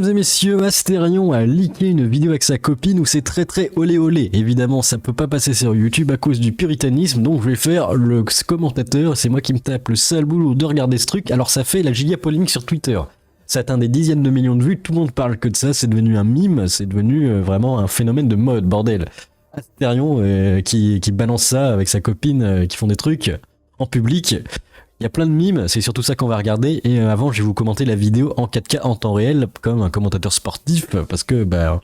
Mesdames et messieurs, Astérion a leaké une vidéo avec sa copine où c'est très olé olé. Évidemment, ça peut pas passer sur YouTube à cause du puritanisme, donc je vais faire le commentateur, c'est moi qui me tape le sale boulot de regarder ce truc, alors ça fait la giga polémique sur Twitter. Ça atteint des dizaines de millions de vues, tout le monde parle que de ça, c'est devenu un mime, c'est devenu vraiment un phénomène de mode, bordel. Astérion qui balance ça avec sa copine, qui font des trucs en public. Il y a plein de mimes, c'est surtout ça qu'on va regarder, et avant je vais vous commenter la vidéo en 4K en temps réel, comme un commentateur sportif, parce que bah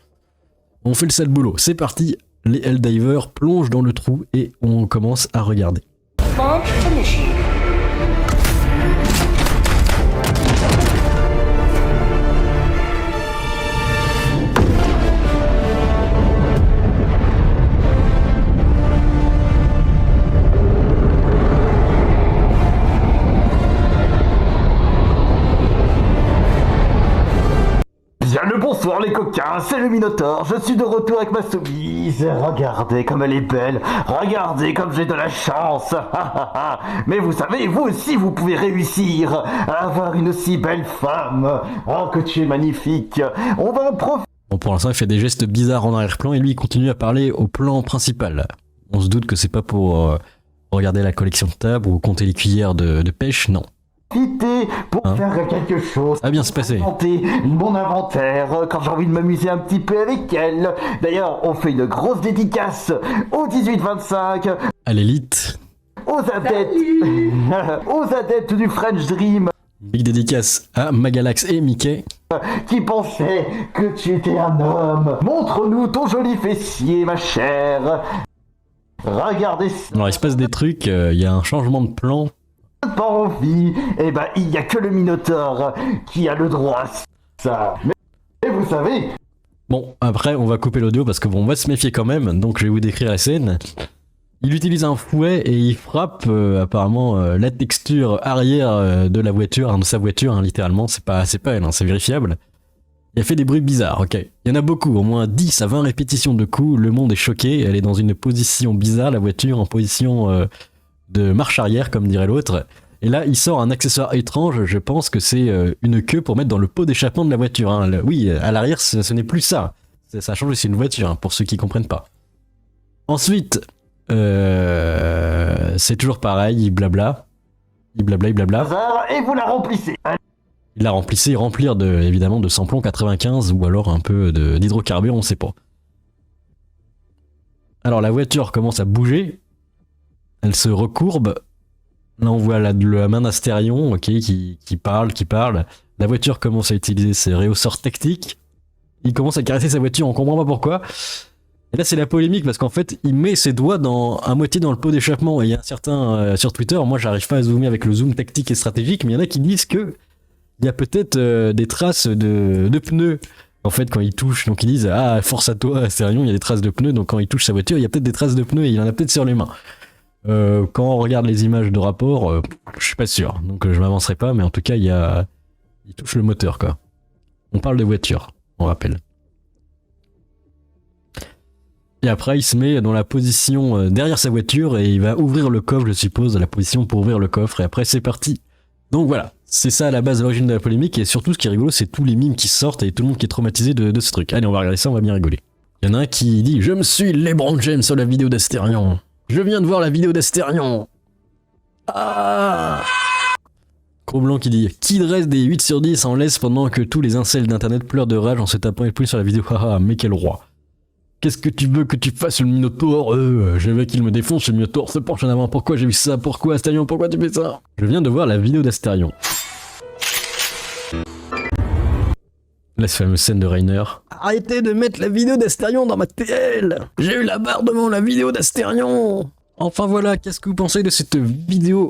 on fait le sale boulot. C'est parti, les Helldivers plongent dans le trou et on commence à regarder. Bien le bonsoir les coquins, c'est le Minotaure, je suis de retour avec ma soumise. Regardez comme elle est belle, regardez comme j'ai de la chance. Mais vous savez, vous aussi vous pouvez réussir à avoir une aussi belle femme. Oh que tu es magnifique, on va en profiter. Bon, pour l'instant il fait des gestes bizarres en arrière-plan et lui il continue à parler au plan principal. On se doute que c'est pas pour regarder la collection de tables ou compter les cuillères de pêche, non. Pour faire quelque chose. Ça va bien se passer. Mon inventaire quand j'ai envie de m'amuser un petit peu avec elle. D'ailleurs, on fait une grosse dédicace aux 18-25, À l'élite. aux adeptes, aux adeptes du French Dream Big dédicace à Magalax et Mickey. qui pensaient que tu étais un homme. Montre-nous ton joli fessier, ma chère. Regardez ça. Alors il se passe des trucs, il y a un changement de plan. Pas envie, eh ben il y a que le Minotaure qui a le droit à ça. Mais vous savez, Bon, après on va couper l'audio parce que bon, on va se méfier quand même, donc je vais vous décrire la scène. Il utilise un fouet et il frappe apparemment la texture arrière de la voiture, hein, de sa voiture, hein, littéralement, c'est pas elle, hein, c'est vérifiable. Il a fait des bruits bizarres, ok. Il y en a beaucoup, au moins 10 à 20 répétitions de coups, le monde est choqué, elle est dans une position bizarre, la voiture en position de marche arrière, comme dirait l'autre. Et là, il sort un accessoire étrange, je pense que c'est une queue pour mettre dans le pot d'échappement de la voiture. Hein. Oui, à l'arrière, ce n'est plus ça. Ça a changé, c'est une voiture, hein, pour ceux qui comprennent pas. Ensuite, c'est toujours pareil, il blabla. Il blabla. et vous la remplissez. Il l'a remplissé, remplir évidemment de samplon 95 ou alors un peu d'hydrocarbures, on sait pas. Alors la voiture commence à bouger. Elle se recourbe. Là, on voit la main d'Astérion, ok, qui parle. La voiture commence à utiliser ses ressorts tactiques. Il commence à caresser sa voiture, on comprend pas pourquoi. Et là, c'est la polémique parce qu'en fait, il met ses doigts à moitié dans le pot d'échappement. Et il y a certains sur Twitter, moi, j'arrive pas à zoomer avec le zoom tactique et stratégique, mais il y en a qui disent que il y a peut-être des traces de pneus. En fait, quand il touche, donc ils disent ah force à toi, Astérion, il y a des traces de pneus. Donc quand il touche sa voiture, il y a peut-être des traces de pneus et il en a peut-être sur les mains. Quand on regarde les images de rapport, je suis pas sûr, donc je m'avancerai pas, mais en tout cas, il touche le moteur, quoi. On parle de voiture, on rappelle. Et après, il se met dans la position derrière sa voiture et il va ouvrir le coffre, je suppose, la position pour ouvrir le coffre, et après, c'est parti. Donc voilà, c'est ça à la base, l'origine de la polémique, et surtout, ce qui est rigolo, c'est tous les mimes qui sortent et tout le monde qui est traumatisé de ce truc. Allez, on va regarder ça, on va bien rigoler. Il y en a un qui dit « Je me suis LeBron James sur la vidéo d'Astérion ». Je viens de voir la vidéo d'Astérion. Ah. Cro-Blanc qui dit « Qui dresse des 8 sur 10 en laisse pendant que tous les incels d'internet pleurent de rage en se tapant les poules sur la vidéo. Haha, mais quel roi. Qu'est-ce que tu veux que tu fasses le Minotaure je veux qu'il me défonce, le Minotaure se penche en avant. Pourquoi j'ai vu ça? Pourquoi Astérion? Pourquoi tu fais ça ?» Je viens de voir la vidéo d'Astérion. La fameuse scène de Rainer. Arrêtez de mettre la vidéo d'Astérion dans ma TL. J'ai eu la barre devant la vidéo d'Astérion. Enfin voilà, qu'est-ce que vous pensez de cette vidéo